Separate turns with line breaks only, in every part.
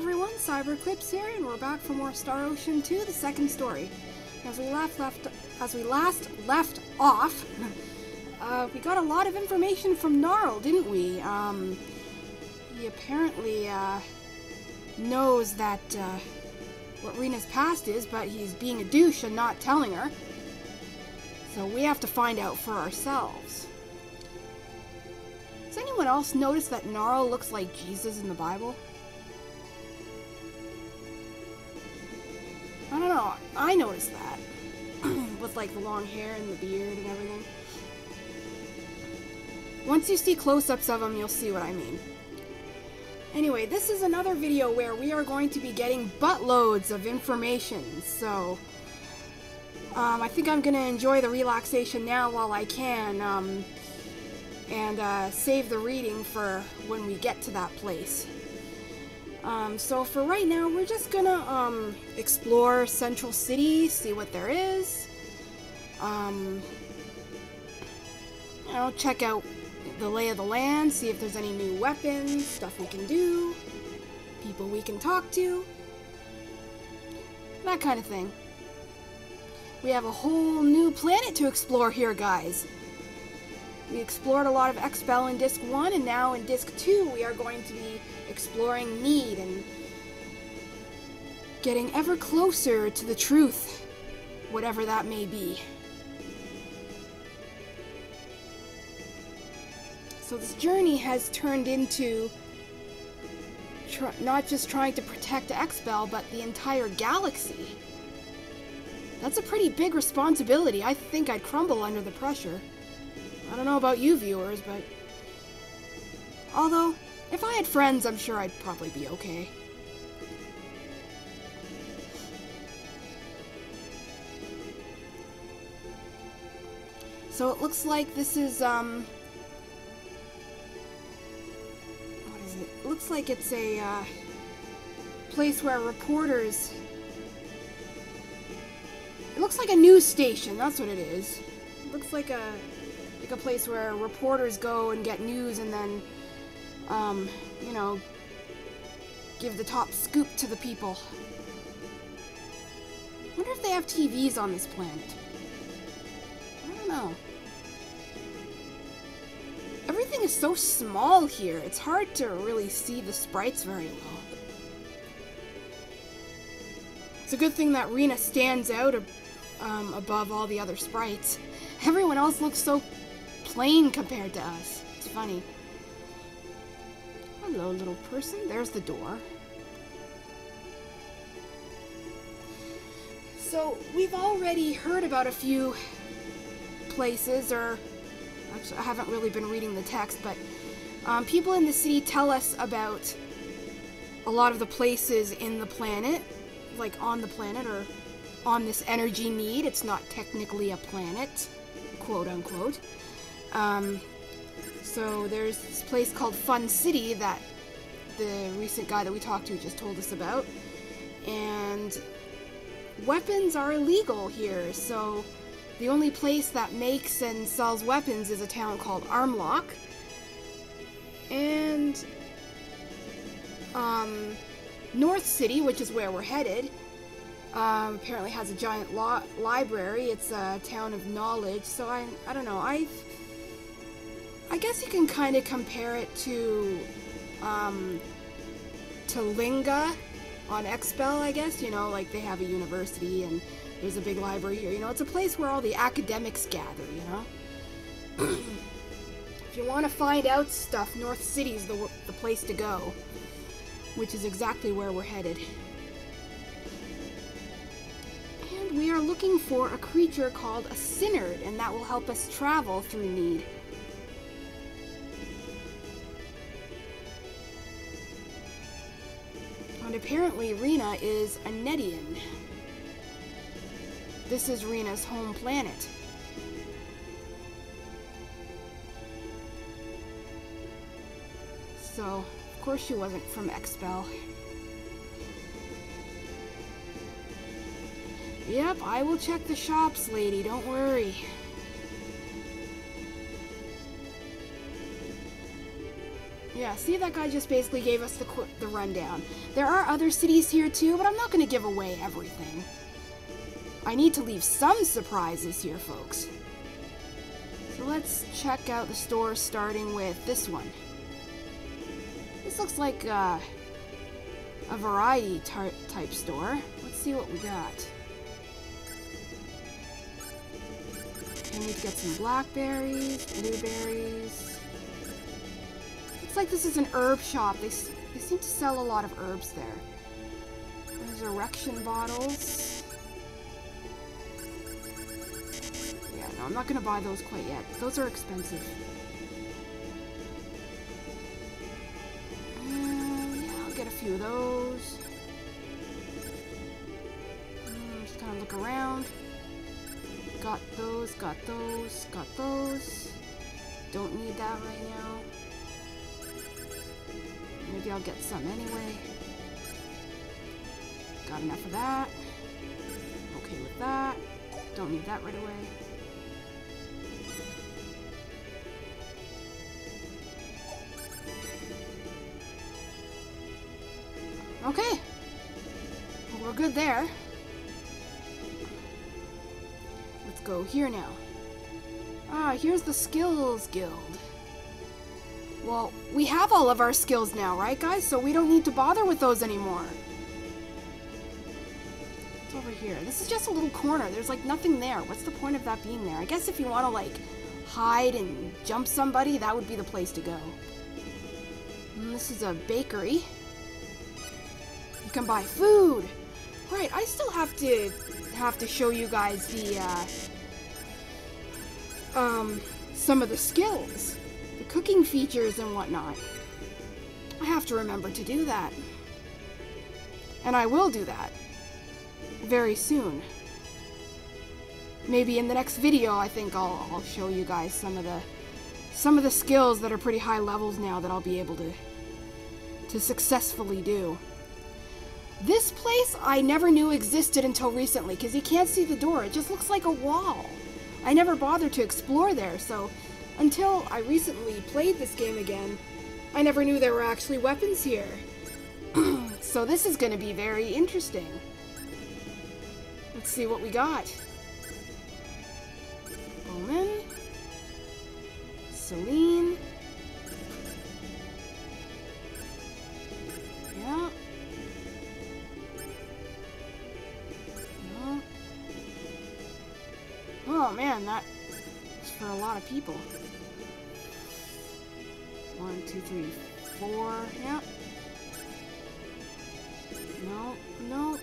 everyone, Cyberclips here, and we're back for more Star Ocean 2, the second story. As we last left off, we got a lot of information from Gnarl, didn't we? He apparently knows that what Rena's past is, but he's being a douche and not telling her. So we have to find out for ourselves. Has anyone else noticed that Gnarl looks like Jesus in the Bible? I don't know, I noticed that. With like the long hair and the beard and everything. Once you see close-ups of him, you'll see what I mean. Anyway, this is another video where we are going to be getting buttloads of information, so I think I'm going to enjoy the relaxation now while I can, and save the reading for when we get to that place. So for right now, we're just gonna explore Central City, see what there is. You know, check out the lay of the land, see if there's any new weapons, stuff we can do, people we can talk to, that kind of thing. We have a whole new planet to explore here, guys. We explored a lot of Expel in Disc 1, and now in Disc 2 we are going to be exploring Need and getting ever closer to the truth, whatever that may be. So this journey has turned into not just trying to protect Expel, but the entire galaxy. That's a pretty big responsibility. I think I'd crumble under the pressure. I don't know about you viewers, but although, if I had friends, I'm sure I'd probably be okay. So it looks like this is, what is it? It looks like it's a, place where reporters... It looks like a news station, that's what it is. It looks like a place where reporters go and get news and then, you know, give the top scoop to the people. I wonder if they have TVs on this planet. I don't know. Everything is so small here, it's hard to really see the sprites very well. It's a good thing that Rena stands out above all the other sprites. Everyone else looks so plain compared to us. It's funny. Hello, little person. There's the door. So, we've already heard about a few places, or actually I haven't really been reading the text, but people in the city tell us about a lot of the places in the planet, like on the planet, or on this energy need. It's not technically a planet, quote unquote. So there's this place called Fun City that the recent guy that we talked to just told us about, and weapons are illegal here, so the only place that makes and sells weapons is a town called Armlock, and North City, which is where we're headed, apparently has a giant library. It's a town of knowledge, so I don't know, I guess you can kind of compare it to Linga on Expel, I guess. You know, like they have a university and there's a big library here. You know, it's a place where all the academics gather, you know? If you want to find out stuff, North City's the place to go, which is exactly where we're headed. And we are looking for a creature called a Synod, and that will help us travel through Need. And apparently Rena is a Nedian. This is Rena's home planet. So, of course she wasn't from Expel. Yep, I will check the shops, lady, don't worry. Yeah, see, that guy just basically gave us the rundown. There are other cities here too, but I'm not going to give away everything. I need to leave some surprises here, folks. So let's check out the store, starting with this one. This looks like a variety type store. Let's see what we got. I need to get some blackberries, blueberries. Looks like this is an herb shop. They seem to sell a lot of herbs there. There's erection bottles. Yeah, no, I'm not going to buy those quite yet. Those are expensive. Yeah, I'll get a few of those. Just kind of look around. Got those, got those, got those. Don't need that right now. Maybe I'll get some anyway. Got enough of that. Okay with that. Don't need that right away. Okay. Well, we're good there. Let's go here now. Ah, here's the Skills Guild. Well, we have all of our skills now, right, guys? So we don't need to bother with those anymore. It's over here. This is just a little corner. There's, like, nothing there. What's the point of that being there? I guess if you want to, like, hide and jump somebody, that would be the place to go. And this is a bakery. You can buy food. Right, I still have to show you guys the, some of the skills. The cooking features and whatnot. I have to remember to do that. And I will do that. Very soon. Maybe in the next video, I think I'll show you guys some of the skills that are pretty high levels now that I'll be able to successfully do. This place I never knew existed until recently, because you can't see the door. It just looks like a wall. I never bothered to explore there, so until I recently played this game again, I never knew there were actually weapons here. So this is going to be very interesting. Let's see what we got. Bowman. Celine. Yeah. No. Oh man, that is for a lot of people. 1, 2, 3, 4. Yeah. No, no.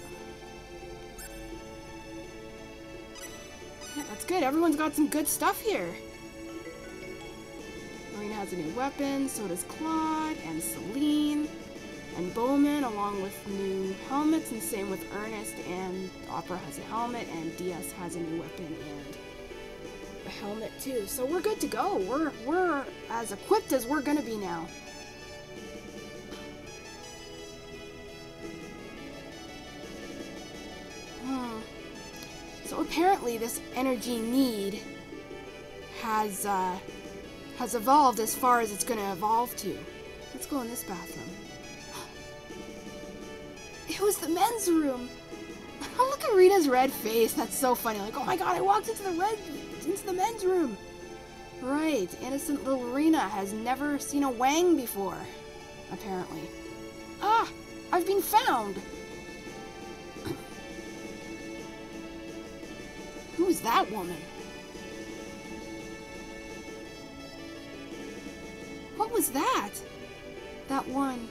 Yeah, that's good. Everyone's got some good stuff here. Marina has a new weapon, so does Claude, and Celine, and Bowman, along with new helmets, and same with Ernest, and Opera has a helmet, and Diaz has a new weapon, and a helmet too. So we're good to go. We're as equipped as we're gonna be now. So apparently this energy need has evolved as far as it's going to evolve to. Let's go in this bathroom. It was the men's room. Look at Rita's red face. That's so funny. Like, oh my god, I walked into the men's room. Right, innocent little Rena has never seen a Wang before, apparently. Ah, I've been found. Who's that woman? What was that? That one.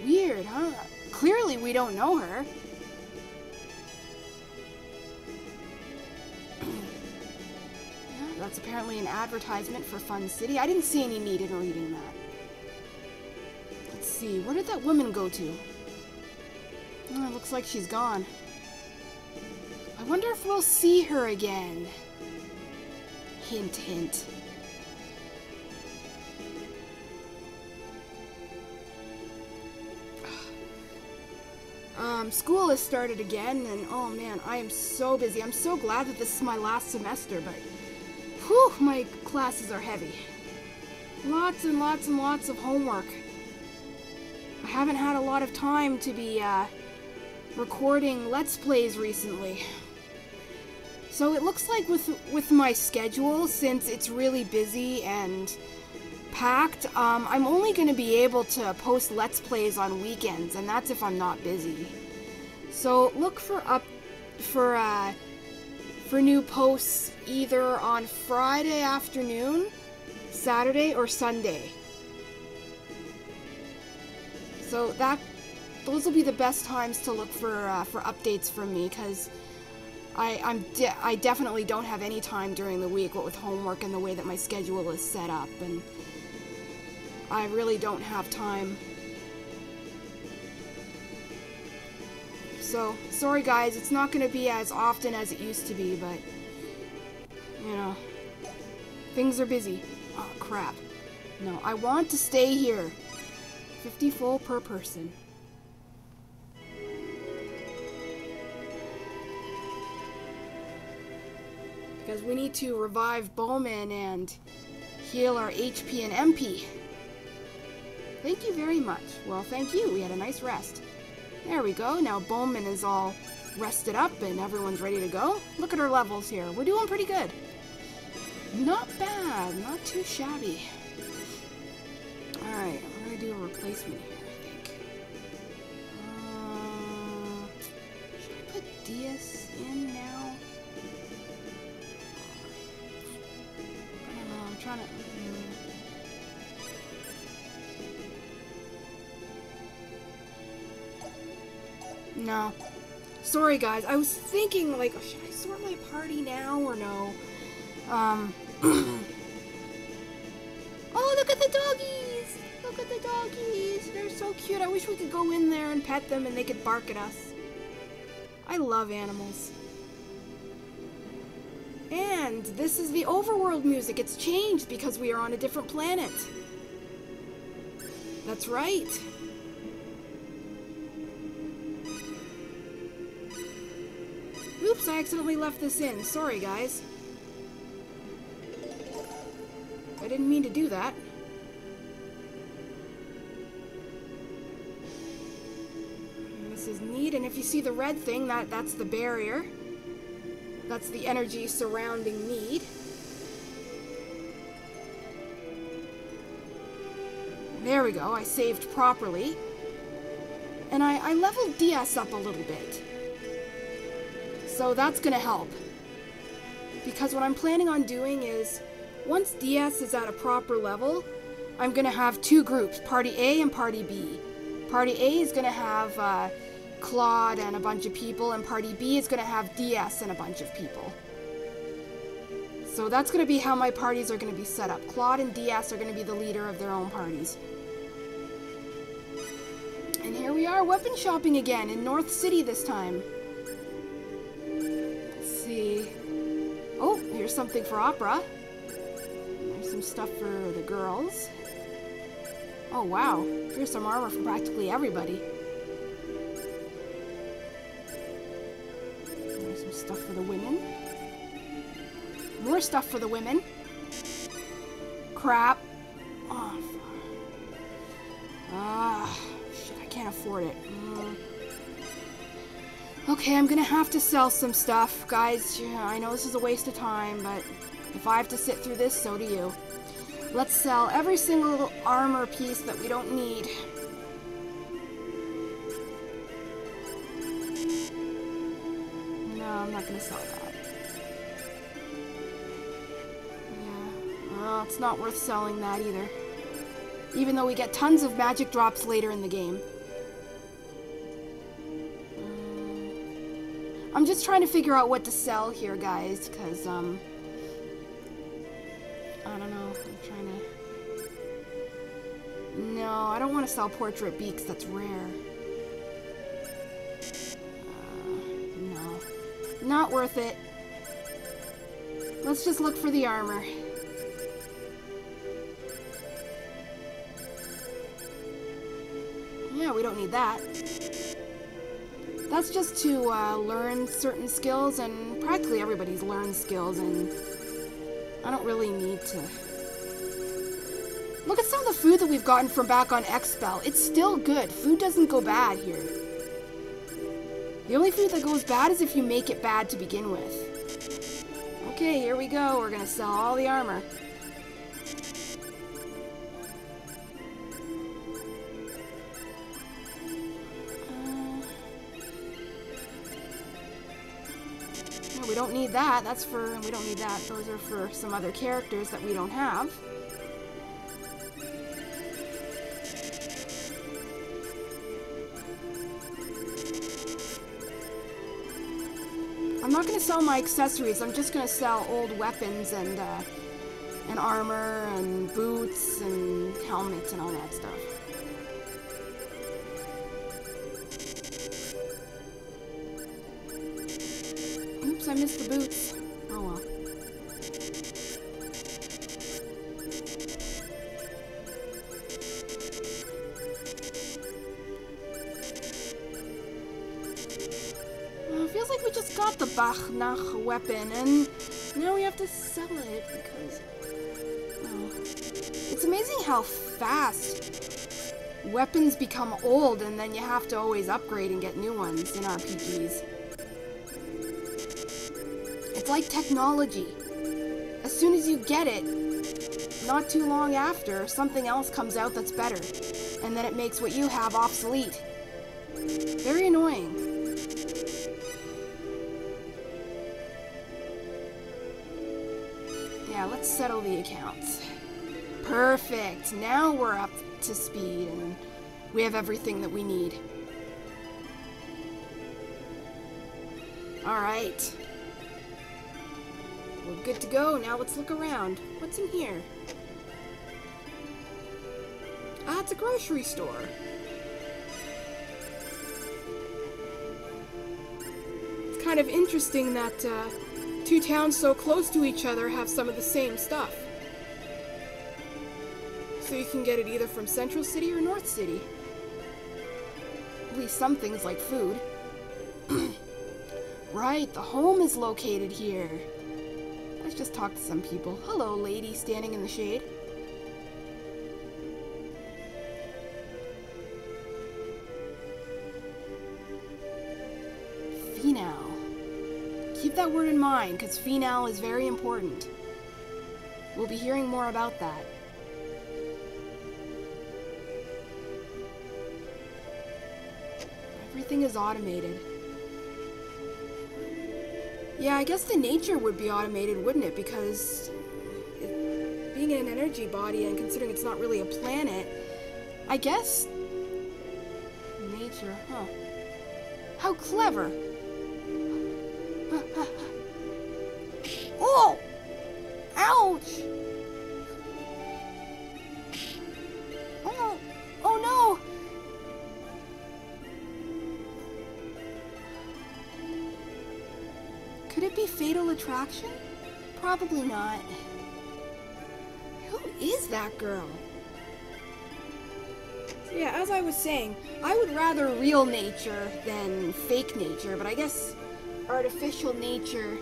Weird, huh? Clearly we don't know her. Yeah, that's apparently an advertisement for Fun City. I didn't see any need in reading that. Let's see, where did that woman go to? Oh, it looks like she's gone. I wonder if we'll see her again. Hint, hint. School has started again, and oh man, I am so busy. I'm so glad that this is my last semester, but whew, my classes are heavy. Lots and lots and lots of homework. I haven't had a lot of time to be recording Let's Plays recently. So it looks like with my schedule, since it's really busy and packed, I'm only going to be able to post Let's Plays on weekends, and that's if I'm not busy. So look for new posts either on Friday afternoon, Saturday, or Sunday. So those will be the best times to look for updates from me, because I definitely don't have any time during the week, what with homework and the way that my schedule is set up, and I really don't have time. So, sorry guys, it's not going to be as often as it used to be, but, you know, things are busy. Oh, crap. No, I want to stay here. 50 full per person. Because we need to revive Bowman and heal our HP and MP. Thank you very much. Well, thank you. We had a nice rest. There we go. Now Bowman is all rested up and everyone's ready to go. Look at our levels here. We're doing pretty good. Not bad. Not too shabby. Alright, I'm going to do a replacement here, I think. Should I put DS in now? I don't know. I'm trying to... No. Sorry, guys. I was thinking, like, should I sort my party now or no? Oh, look at the doggies! Look at the doggies! They're so cute. I wish we could go in there and pet them and they could bark at us. I love animals. And this is the overworld music. It's changed because we are on a different planet. That's right. Oops, I accidentally left this in. Sorry, guys. I didn't mean to do that. And this is neat, and if you see the red thing, that's the barrier. That's the energy surrounding Need. There we go, I saved properly. And I leveled DS up a little bit. So that's gonna help. Because what I'm planning on doing is, once DS is at a proper level, I'm gonna have two groups, Party A and Party B. Party A is gonna have Claude and a bunch of people, and Party B is gonna have DS and a bunch of people. So that's gonna be how my parties are gonna be set up. Claude and DS are gonna be the leader of their own parties. And here we are, weapon shopping again, in North City this time. Oh, here's something for Opera. There's some stuff for the girls. Oh, wow. Here's some armor for practically everybody. There's some stuff for the women. More stuff for the women. Crap. Oh, shit, I can't afford it. Okay, I'm gonna have to sell some stuff, guys. Yeah, I know this is a waste of time, but if I have to sit through this, so do you. Let's sell every single armor piece that we don't need. No, I'm not gonna sell that. Yeah, well, it's not worth selling that either. Even though we get tons of magic drops later in the game. I'm just trying to figure out what to sell here, guys, because, I don't know, I'm trying to... No, I don't want to sell Portrait Beaks, that's rare. No. Not worth it. Let's just look for the armor. Yeah, we don't need that. That's just to learn certain skills, and practically everybody's learned skills, and I don't really need to Look at some of the food that we've gotten from back on Expel. It's still good. Food doesn't go bad here. The only food that goes bad is if you make it bad to begin with. Okay, here we go. We're gonna sell all the armor. No, we don't need that. We don't need that. Those are for some other characters that we don't have. I'm not going to sell my accessories. I'm just going to sell old weapons and armor and boots and helmets and all that stuff. Oops, I missed the boots. Oh well. Feels like we just got the Bachnach weapon, and now we have to sell it because... Oh. It's amazing how fast weapons become old, and then you have to always upgrade and get new ones in RPGs. It's like technology. As soon as you get it, not too long after, something else comes out that's better, and then it makes what you have obsolete. Very annoying. Yeah, let's settle the accounts. Perfect. Now we're up to speed and we have everything that we need. Alright. We're good to go. Now let's look around. What's in here? Ah, it's a grocery store. It's kind of interesting that two towns so close to each other have some of the same stuff. So you can get it either from Central City or North City. At least some things like food. Right, the home is located here. Let's just talk to some people. Hello, lady standing in the shade. Phenol. Keep that word in mind, because phenol is very important. We'll be hearing more about that. Everything is automated. Yeah, I guess the nature would be automated, wouldn't it? Because being in an energy body and considering it's not really a planet, I guess nature, huh? How clever! Oh! Ouch! Oh! Oh no! Could it be fatal attraction? Probably not. Who is that girl? So yeah, as I was saying, I would rather real nature than fake nature, but I guess artificial nature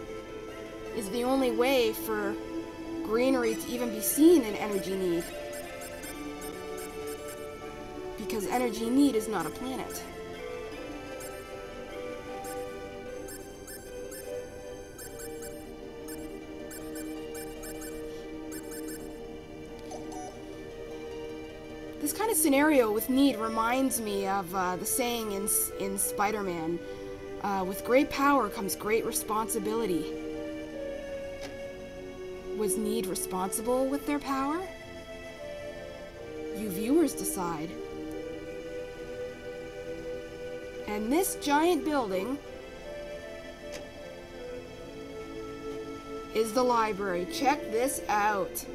is the only way for greenery to even be seen in energy need. Because energy need is not a planet. This kind of scenario with need reminds me of the saying in Spider-Man, with great power comes great responsibility. Was Need responsible with their power? You viewers decide. And this giant building is the library. Check this out.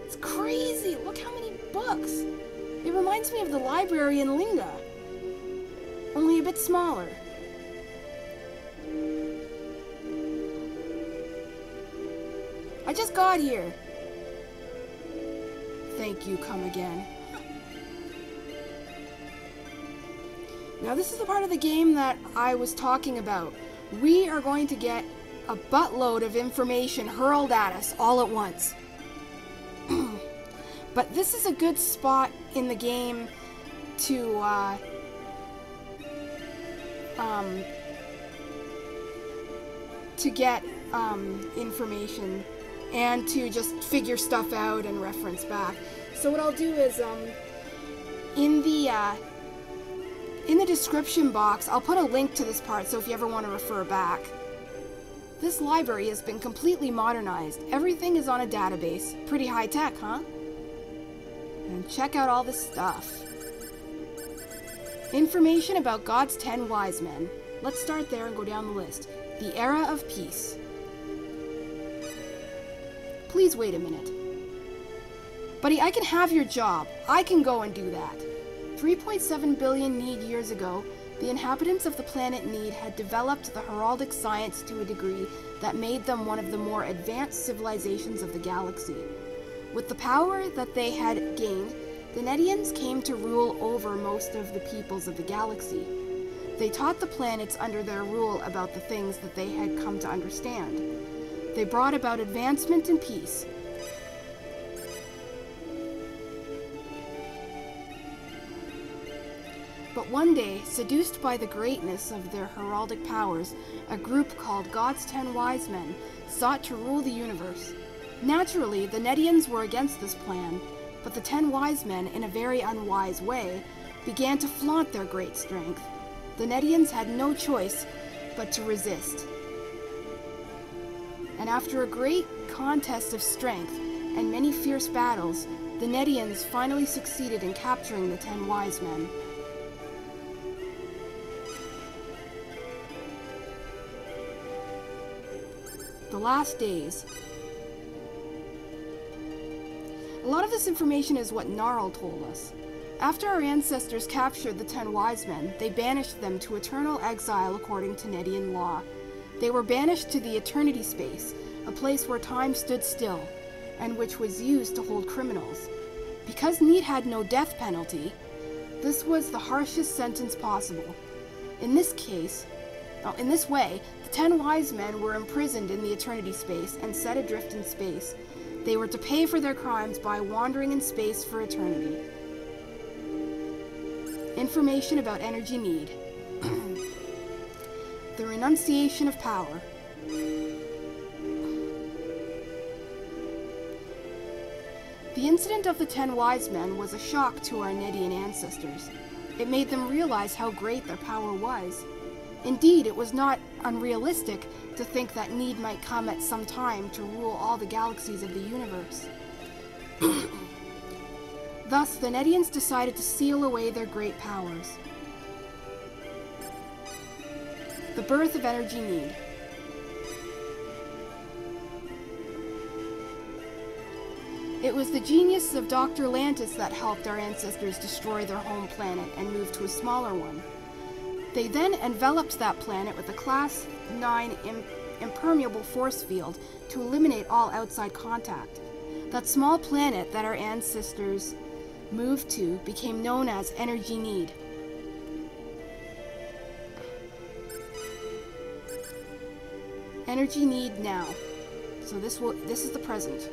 It's crazy. Look how many books. It reminds me of the library in Linga, only a bit smaller. I just got here. Thank you, come again. Now this is the part of the game that I was talking about. We are going to get a buttload of information hurled at us all at once. But this is a good spot in the game to get information and to just figure stuff out and reference back. So what I'll do is in the description box, I'll put a link to this part, so if you ever want to refer back. This library has been completely modernized. Everything is on a database. Pretty high tech, huh? And check out all this stuff. Information about God's 10 wise men. Let's start there and go down the list. The era of peace. Please wait a minute. Buddy, I can have your job. I can go and do that. 3.7 billion Need years ago, the inhabitants of the planet Need had developed the heraldic science to a degree that made them one of the more advanced civilizations of the galaxy. With the power that they had gained, the Nedians came to rule over most of the peoples of the galaxy. They taught the planets under their rule about the things that they had come to understand. They brought about advancement and peace. But one day, seduced by the greatness of their heraldic powers, a group called God's 10 Wise Men sought to rule the universe. Naturally, the Nedians were against this plan, but the 10 Wise Men, in a very unwise way, began to flaunt their great strength. The Nedians had no choice but to resist. And after a great contest of strength and many fierce battles, the Nedians finally succeeded in capturing the 10 Wise Men. The last days. A lot of this information is what Gnarl told us. After our ancestors captured the 10 Wise Men, they banished them to eternal exile according to Nedian law. They were banished to the Eternity Space, a place where time stood still, and which was used to hold criminals. Because Need had no death penalty, this was the harshest sentence possible. In this way, the 10 Wise Men were imprisoned in the Eternity Space and set adrift in space. They were to pay for their crimes by wandering in space for eternity. Information about Energy Need. The renunciation of power. The incident of the 10 Wise Men was a shock to our Nedian ancestors. It made them realize how great their power was. Indeed, it was not unrealistic to think that Need might come at some time to rule all the galaxies of the universe. Thus, the Nedians decided to seal away their great powers. The birth of Energy Need. It was the genius of Dr. Lantis that helped our ancestors destroy their home planet and move to a smaller one. They then enveloped that planet with a Class 9 impermeable force field to eliminate all outside contact. That small planet that our ancestors moved to became known as Energy Need. Energy Need now. So this is the present.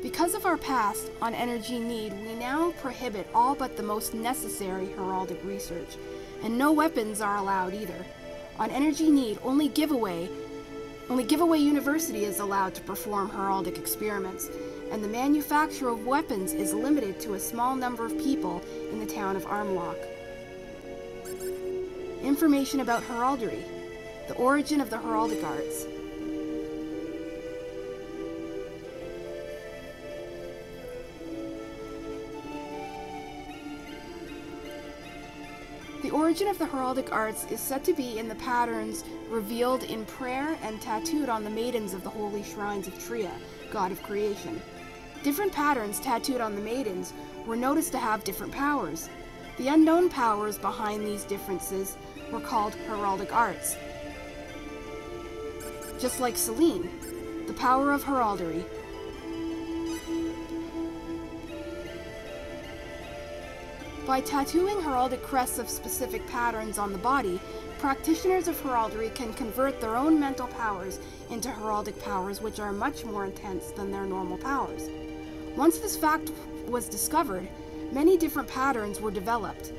Because of our past on Energy Need, we now prohibit all but the most necessary heraldic research, and no weapons are allowed either. On Energy Need, only Giveaway University is allowed to perform heraldic experiments, and the manufacture of weapons is limited to a small number of people in the town of Armlock. Information about heraldry. The origin of the heraldic arts. The origin of the heraldic arts is said to be in the patterns revealed in prayer and tattooed on the maidens of the holy shrines of Tria, god of creation. Different patterns tattooed on the maidens were noticed to have different powers. The unknown powers behind these differences were called heraldic arts. Just like Selene, the power of heraldry. By tattooing heraldic crests of specific patterns on the body, practitioners of heraldry can convert their own mental powers into heraldic powers which are much more intense than their normal powers. Once this fact was discovered, many different patterns were developed,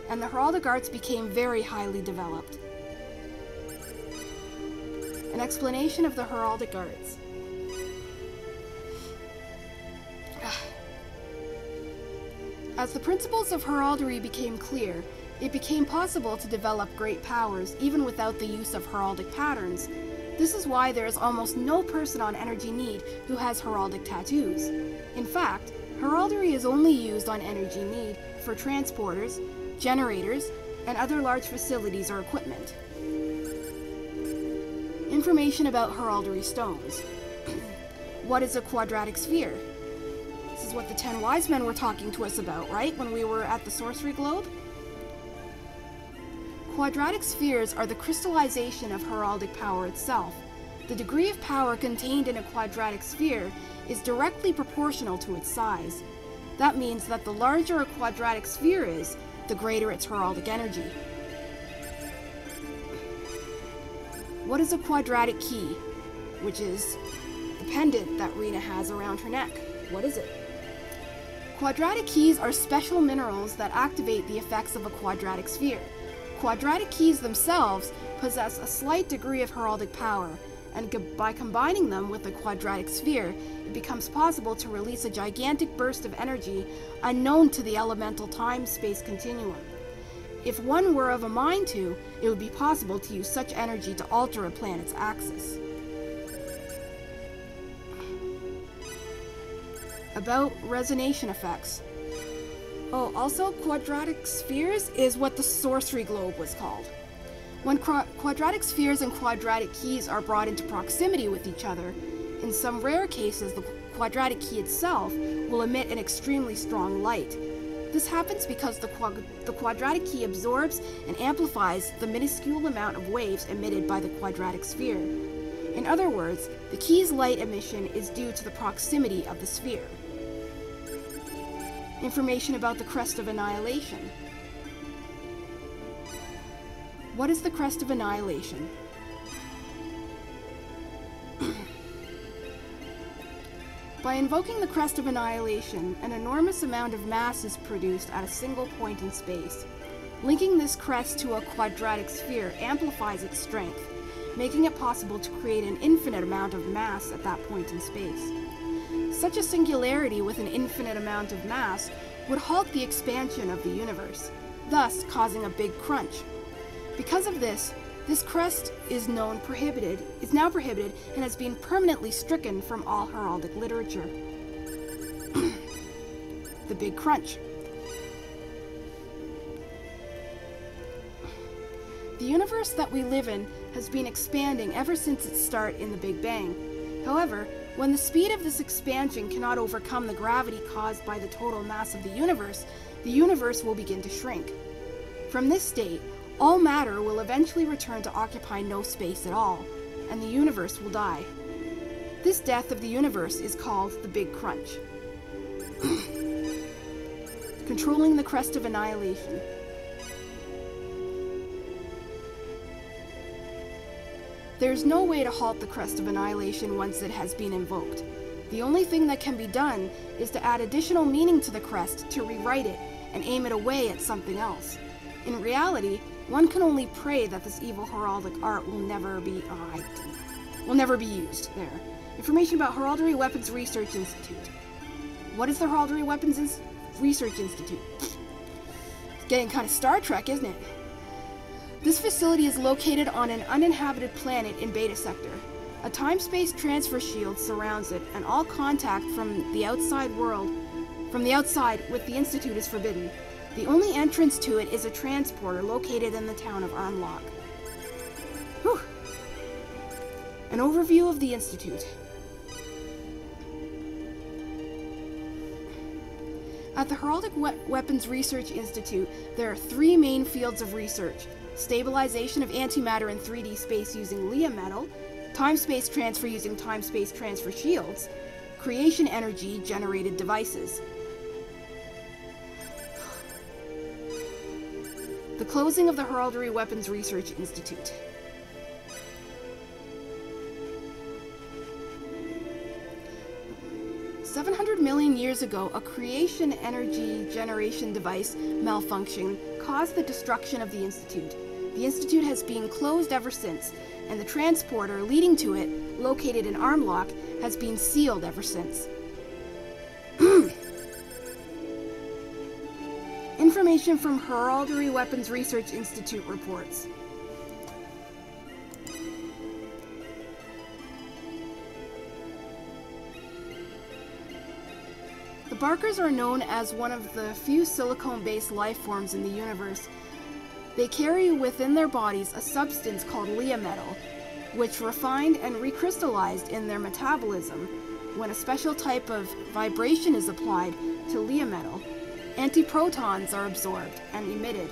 and the heraldic arts became very highly developed. An explanation of the heraldic arts. As the principles of heraldry became clear, it became possible to develop great powers even without the use of heraldic patterns. This is why there is almost no person on Energy Need who has heraldic tattoos. In fact, heraldry is only used on Energy Need for transporters, generators, and other large facilities or equipment. Information about heraldry stones. What is a quadratic sphere? This is what the 10 wise men were talking to us about, right? When we were at the sorcery globe? Quadratic spheres are the crystallization of heraldic power itself. The degree of power contained in a quadratic sphere is directly proportional to its size. That means that the larger a quadratic sphere is, the greater its heraldic energy. What is a quadratic key? Which is the pendant that Rena has around her neck. What is it? Quadratic keys are special minerals that activate the effects of a quadratic sphere. Quadratic keys themselves possess a slight degree of heraldic power, and by combining them with a quadratic sphere, it becomes possible to release a gigantic burst of energy unknown to the elemental time-space continuum. If one were of a mind to, it would be possible to use such energy to alter a planet's axis. About resonation effects. Oh, also, quadratic spheres is what the sorcery globe was called. When quadratic spheres and quadratic keys are brought into proximity with each other, in some rare cases the quadratic key itself will emit an extremely strong light. This happens because the quadratic key absorbs and amplifies the minuscule amount of waves emitted by the quadratic sphere. In other words, the key's light emission is due to the proximity of the sphere. Information about the Crest of Annihilation. What is the Crest of Annihilation? By invoking the Crest of Annihilation, an enormous amount of mass is produced at a single point in space. Linking this crest to a quadratic sphere amplifies its strength, making it possible to create an infinite amount of mass at that point in space. Such a singularity with an infinite amount of mass would halt the expansion of the universe, thus causing a big crunch. Because of this, this crest is now prohibited and has been permanently stricken from all heraldic literature. The Big Crunch. The universe that we live in has been expanding ever since its start in the Big Bang. However, when the speed of this expansion cannot overcome the gravity caused by the total mass of the universe will begin to shrink. From this state, all matter will eventually return to occupy no space at all, and the universe will die. This death of the universe is called the Big Crunch. Controlling the Crest of Annihilation. There is no way to halt the Crest of Annihilation once it has been invoked. The only thing that can be done is to add additional meaning to the crest to rewrite it and aim it away at something else. In reality, one can only pray that this evil heraldic art will never be used. There. Information about Heraldry Weapons Research Institute. What is the Heraldry Weapons Research Institute? It's getting kind of Star Trek, isn't it? This facility is located on an uninhabited planet in Beta Sector. A time-space transfer shield surrounds it, and all contact from the outside with the Institute is forbidden. The only entrance to it is a transporter located in the town of Unlock. Whew. An overview of the Institute. At the Heraldic Weapons Research Institute, there are 3 main fields of research: stabilization of antimatter in 3D space using Lea metal, time-space transfer using time-space transfer shields, creation energy generated devices. The closing of the Heraldry Weapons Research Institute. 700 million years ago, a creation energy generation device malfunction caused the destruction of the Institute. The Institute has been closed ever since, and the transporter leading to it, located in Armlock, has been sealed ever since. Information from Heraldry Weapons Research Institute reports. The Barkers are known as one of the few silicone-based life forms in the universe. They carry within their bodies a substance called Lea metal, which refined and recrystallized in their metabolism. When a special type of vibration is applied to Lea metal, antiprotons are absorbed and emitted.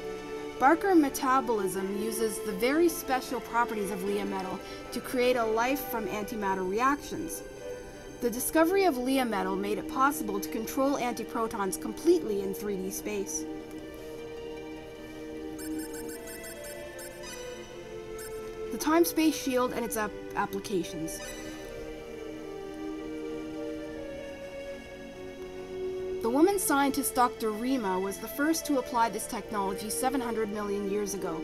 Barker metabolism uses the very special properties of Lea metal to create a life from antimatter reactions. The discovery of Lea metal made it possible to control antiprotons completely in 3D space. The time-space shield and its applications. The woman scientist Dr. Rima was the first to apply this technology 700 million years ago.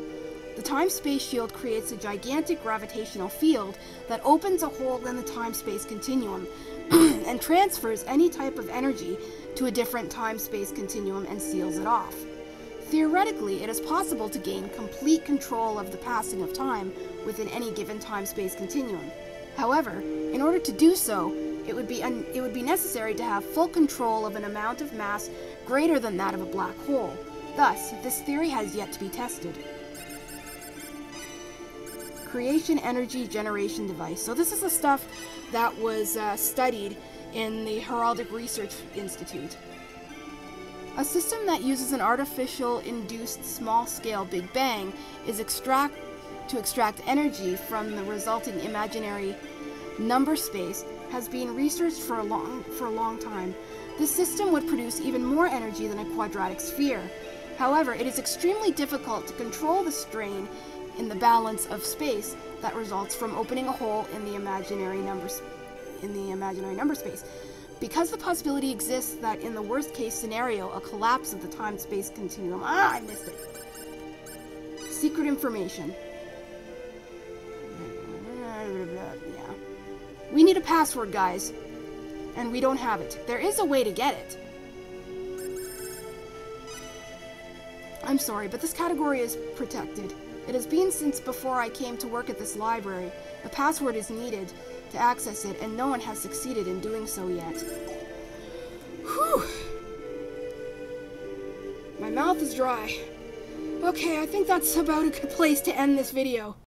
The time-space shield creates a gigantic gravitational field that opens a hole in the time-space continuum and transfers any type of energy to a different time-space continuum and seals it off. Theoretically, it is possible to gain complete control of the passing of time within any given time-space continuum. However, in order to do so, it would be necessary to have full control of an amount of mass greater than that of a black hole. Thus, this theory has yet to be tested. Creation energy generation device. So this is the stuff that was studied in the Heraldic Research Institute. A system that uses an artificial induced small-scale Big Bang is to extract energy from the resulting imaginary number space has been researched for a long time. This system would produce even more energy than a quadratic sphere. However, it is extremely difficult to control the strain in the balance of space that results from opening a hole in the imaginary number space. Because the possibility exists that in the worst case scenario, a collapse of the time-space continuum. I missed it. Secret information. Yeah. We need a password, guys. And we don't have it. There is a way to get it. I'm sorry, but this category is protected. It has been since before I came to work at this library. A password is needed to access it, and no one has succeeded in doing so yet. Whew! My mouth is dry. Okay, I think that's about a good place to end this video.